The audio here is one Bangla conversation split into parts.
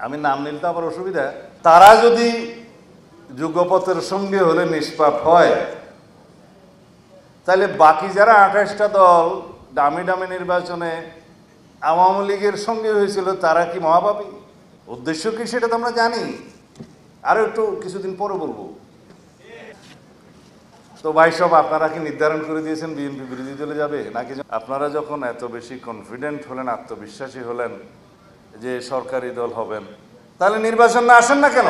আমি নাম নিলে তো আবার অসুবিধা। তারা যদি যুগপথের সঙ্গে হলে নিষ্পাপ হয়, তাহলে বাকি যারা 28টা দল দামি দামি নির্বাচনে আওয়ামী লীগের সঙ্গে হয়েছিল, তারা কি মহাপাপী? উদ্দেশ্য কি সেটা তো আমরা জানি, আরো একটু কিছুদিন পরে বলবো। তো ভাই সব আপনারা কি নির্ধারণ করে দিয়েছেন বিএনপি বিরোধী দলে যাবে নাকি? আপনারা যখন এত বেশি কনফিডেন্ট হলেন, আত্মবিশ্বাসী হলেন যে সরকারি দল হবেন, তাহলে নির্বাচন না আসেন না কেন?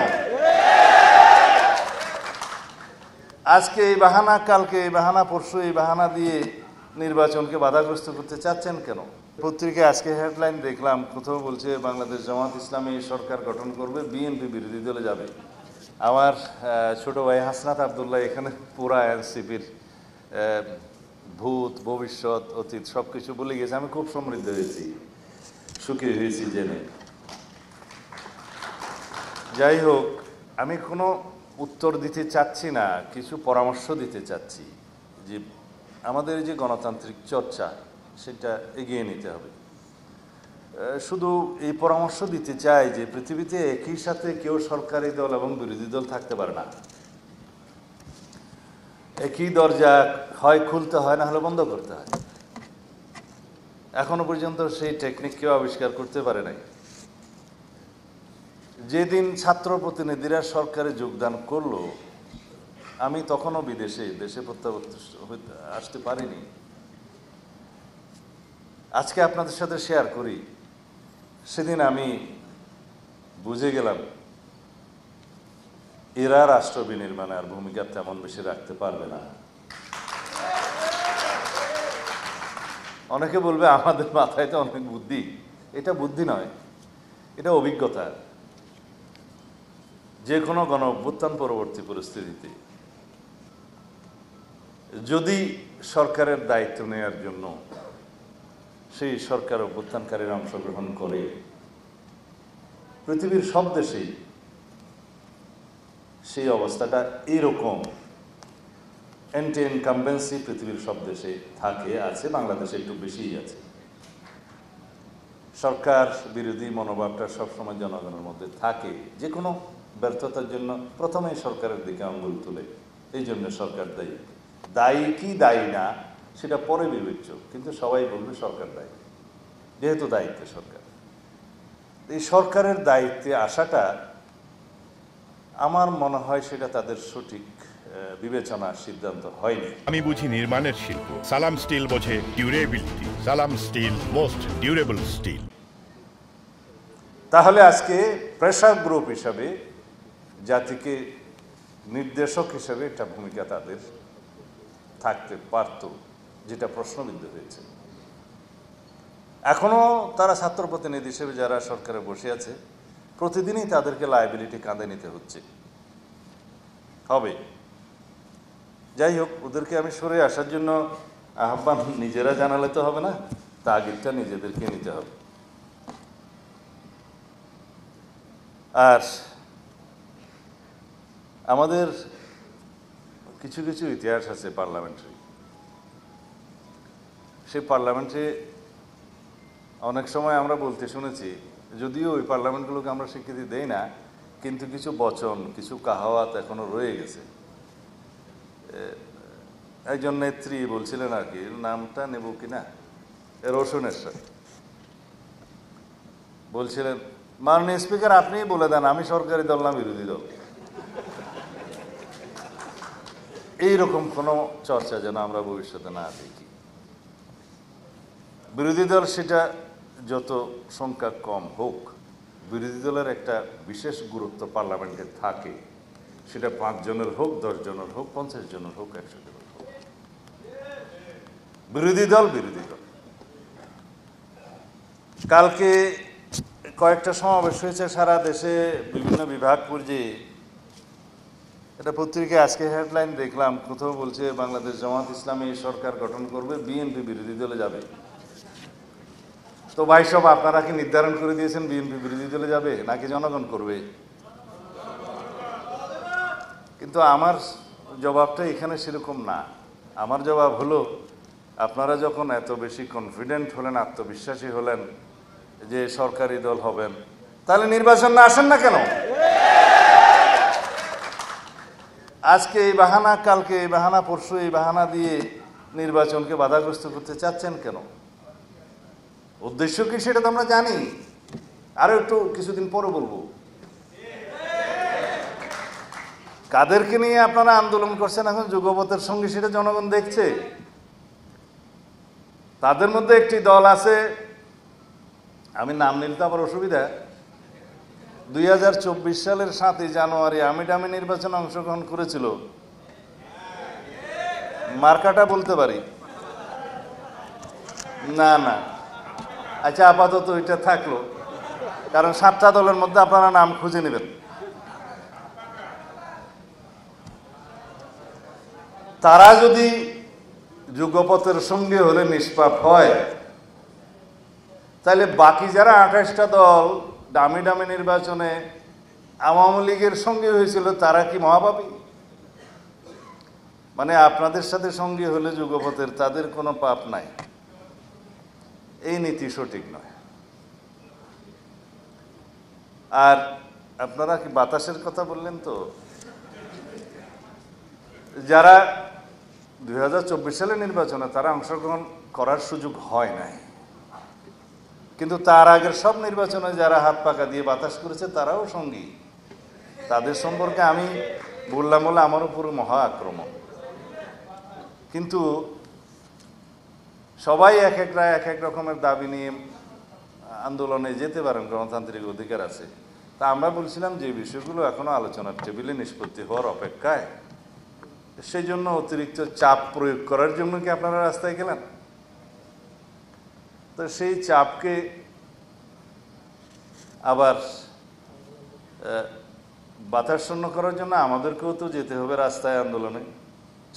আজকে এই বাহানা, কালকে এই বাহানা, পরশু এই বাহানা দিয়ে নির্বাচনকে বাধাগ্রস্ত করতে চাচ্ছেন কেন? পত্রিকায় আজকে হেডলাইন দেখলাম, কোথাও বলছে বাংলাদেশ জামাত ইসলামী সরকার গঠন করবে, বিএনপি বিরোধী দলে যাবে। আমার ছোট ভাই হাসনাত আবদুল্লাহ এখানে পুরা এনসিপির ভূত, ভবিষ্যৎ, অতীত সবকিছু বলে গেছে। আমি খুব সমৃদ্ধ হয়েছি, সুখী হয়েছি জেনে। যাই হোক, আমি কোনো উত্তর দিতে চাচ্ছি না, কিছু পরামর্শ দিতে চাচ্ছি যে আমাদের যে গণতান্ত্রিক চর্চা সেটা এগিয়ে নিতে হবে। শুধু এই পরামর্শ দিতে চাই যে পৃথিবীতে একই সাথে কেউ সরকারি দল এবং বিরোধী দল থাকতে পারে না। একই দরজা হয় খুলতে হয়, না হলে বন্ধ করতে হয়। এখনো পর্যন্ত সেই টেকনিক কেউ আবিষ্কার করতে পারে নাই। যেদিন ছাত্র প্রতিনিধিরা সরকারে যোগদান করলো, আমি তখনও দেশে প্রত্যাবর্তন আসতে পারিনি। আজকে আপনাদের সাথে শেয়ার করি, সেদিন আমি বুঝে গেলাম এরা রাষ্ট্র বিনির্মাণে আর ভূমিকা তেমন বেশি রাখতে পারবে না। অনেকে বলবে আমাদের মাথায় তো অনেক বুদ্ধি। এটা বুদ্ধি নয়, এটা অভিজ্ঞতা। যে কোনো গণ অভ্যুত্থান পরবর্তী পরিস্থিতিতে যদি সরকারের দায়িত্ব নেওয়ার জন্য সেই সরকার অভ্যুত্থানকারীরা অংশগ্রহণ করে, পৃথিবীর সব দেশেই সেই অবস্থাটা এইরকম। অ্যান্টি ইনকামবেন্সি পৃথিবীর সব দেশে থাকে, আছে, বাংলাদেশে একটু বেশিই আছে। সরকার বিরোধী মনোভাবটা সবসময় জনগণের মধ্যে থাকে। যে কোনো ব্যর্থতার জন্য প্রথমেই সরকারের দিকে আঙুল তুলে, এই জন্য সরকার দায়ী। দায়ী কি দায়ী না সেটা পরে বিবেচ্য, কিন্তু সবাই বলবে সরকার দায়ী, যেহেতু দায়িত্বে সরকার। এই সরকারের দায়িত্বে আসাটা আমার মনে হয় সেটা তাদের সঠিক বিবেচনার সিদ্ধান্ত হয়নি। আমি বুঝি নির্মাণের শিল্প, সালাম স্টিল বোঝে ডিউরেবিলিটি। সালাম স্টিল, মোস্ট ডিউরেবল স্টিল। তাহলে আজকে প্রেসার গ্রুপ হিসাবে, জাতিকে নির্দেশক হিসাবে একটা ভূমিকা তাদের থাকতে পারত, যেটা প্রশ্নবিদ্ধ হয়েছে। এখনো তারা ছাত্র প্রতিনিধি হিসেবে যারা সরকারে বসে আছে, প্রতিদিনই তাদেরকে লায়াবিলিটি কাঁধে নিতে হচ্ছে, হবে। যাই হোক, ওদেরকে আমি সরে আসার জন্য আহ্বান নিজেরা জানালে তো হবে না, তাগিদটা নিজেদেরকে নিতে হবে। আর আমাদের কিছু কিছু ইতিহাস আছে পার্লামেন্টারি। সেই পার্লামেন্টে অনেক সময় আমরা বলতে শুনেছি, যদিও ওই পার্লামেন্টগুলোকে আমরা স্বীকৃতি দেই না, কিন্তু কিছু বচন, কিছু কাহাওয়াত এখনো রয়ে গেছে। একজন নেত্রী বলছিলেন, আর কি নামটা নেব কিনা, রোশনেশ্বর বলছিলেন, মাননীয় স্পিকার আপনিই বলে দেন আমি সরকারি দল না বিরোধী দল। এইরকম কোনো চর্চা যেন আমরা ভবিষ্যতে না দেখি। বিরোধী দল সেটা যত সংখ্যা কম হোক, বিরোধী দলের একটা বিশেষ গুরুত্ব পার্লামেন্টে থাকে। সেটা 5 জনের হোক, 10 জনের হোক, 50 জনের হোক, 100 জনের হোক, বিরোধী দল বিরোধী দল। কালকে কয়েকটা সমাবেশ হয়েছে সারা দেশে, বিভিন্ন বিভাগ পর্যায়ে। এটা পত্রিকায় আজকে হেডলাইন দেখলাম, কোথাও বলছে বাংলাদেশ জামাত ইসলামী সরকার গঠন করবে, বিএনপি বিরোধী দলে যাবে। তো ভাই সব আপনারা কি নির্ধারণ করে দিয়েছেন বিএনপি বিরোধী দলে যাবে নাকি জনগণ করবে? কিন্তু আমার জবাবটা এখানে সেরকম না। আমার জবাব হলো, আপনারা যখন এত বেশি কনফিডেন্ট হলেন, আত্মবিশ্বাসী হলেন যে সরকারি দল হবেন, তাহলে নির্বাচন না আসেন না কেন? আজকে এই বাহানা, কালকে এই বাহানা, পরশু এই বাহানা দিয়ে নির্বাচনকে বাধাগ্রস্ত করতে চাচ্ছেন কেন? উদ্দেশ্য কি সেটা তো আমরা জানি, আরো একটু কিছুদিন পরে বলবো। কাদেরকে নিয়ে আপনারা আন্দোলন করছেন এখন যুগপথের সঙ্গে, সেটা জনগণ দেখছে। তাদের মধ্যে একটি দল আছে, আমি নাম নিলে তো আবার অসুবিধা, 2024 সালের 7ই জানুয়ারি আমিডামি নির্বাচনে অংশগ্রহণ করেছিল। মার্কাটা বলতে পারি না? না, আচ্ছা, আপাতত এটা থাকলো, কারণ 7টা দলের মধ্যে আপনারা নাম খুঁজে নেবেন। তারা যদি যুগপথের সঙ্গে হলে নিষ্পাপ হয়, তাহলে বাকি যারা 28টা দল দামি দামি নির্বাচনে আওয়ামী লীগের সঙ্গে হয়েছিল, তারা কি মহাপাপী? মানে আপনাদের সাথে সঙ্গে হলে যুগপথের, তাদের কোনো পাপ নাই, এই নীতি সঠিক নয়। আর আপনারা কি বাতাসের কথা বললেন, তো যারা 2024 সালে নির্বাচনে তারা অংশগ্রহণ করার সুযোগ হয় নাই, কিন্তু তার আগের সব নির্বাচনে যারা হাত পাকা দিয়ে বাতাস করেছে তারাও সঙ্গী। তাদের সম্পর্কে আমি বললাম বলে আমার উপর মহা আক্রমণ। কিন্তু সবাই এক এক রকমের দাবি নিয়ে আন্দোলনে যেতে পারেন, গণতান্ত্রিক অধিকার আছে। তা আমরা বলছিলাম যে বিষয়গুলো এখনো আলোচনার টেবিলে নিষ্পত্তি হওয়ার অপেক্ষায়, সেই জন্য অতিরিক্ত চাপ প্রয়োগ করার জন্য কি আপনারা রাস্তায় গেলেন? তো সেই চাপকে আবার বাতাসশূন্য করার জন্য আমাদেরকেও তো যেতে হবে রাস্তায় আন্দোলনে।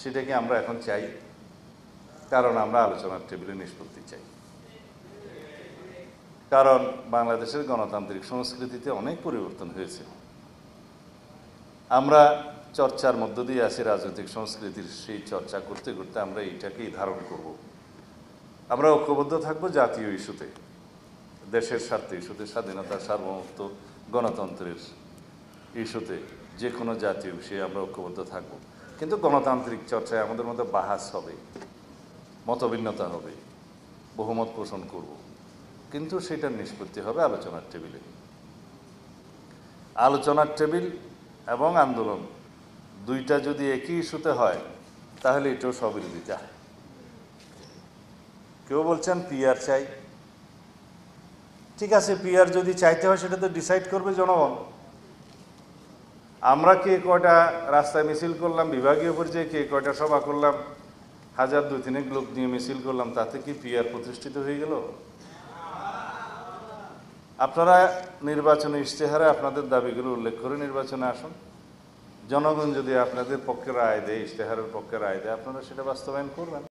সেটাকে আমরা এখন চাই, কারণ আমরা আলোচনার টেবিলে নিষ্পত্তি চাই। কারণ বাংলাদেশের গণতান্ত্রিক সংস্কৃতিতে অনেক পরিবর্তন হয়েছে। আমরা চর্চার মধ্য দিয়ে আছি, রাজনৈতিক সংস্কৃতির সেই চর্চা করতে করতে আমরা এইটাকেই ধারণ করব। আমরা ঐক্যবদ্ধ থাকবো জাতীয় ইস্যুতে, দেশের স্বার্থে ইস্যুতে, স্বাধীনতা, সার্বভৌমত্ব, গণতন্ত্রের ইস্যুতে, যে কোনো জাতীয় বিষয়ে আমরা ঐক্যবদ্ধ থাকবো। কিন্তু গণতান্ত্রিক চর্চায় আমাদের মধ্যে বাহাস হবে, মতভিন্নতা হবে, বহুমত পোষণ করব, কিন্তু সেটার নিষ্পত্তি হবে আলোচনার টেবিলে। আলোচনার টেবিল এবং আন্দোলন দুইটা যদি একই ইস্যুতে হয়, তাহলে এটাও স্ববিরোধিতা। কেউ বলছেন পিআর চাই, ঠিক আছে, পিআর যদি চাইতে হয় সেটা তো ডিসাইড করবে জনগণ। আমরা কে কয়টা রাস্তায় মিছিল করলাম, বিভাগীয় পর্যায়ে কে কয়টা সভা করলাম, 1000 2-3 লোক নিয়ে মিছিল করলাম, তাতে কি পিআর প্রতিষ্ঠিত হয়ে গেল? আপনারা নির্বাচনী ইশতেহারে আপনাদের দাবিগুলো উল্লেখ করে নির্বাচনে আসুন। জনগণ যদি আপনাদের পক্ষে রায় দেয়, ইশতেহারের পক্ষে রায় দেয়, আপনারা সেটা বাস্তবায়ন করবেন।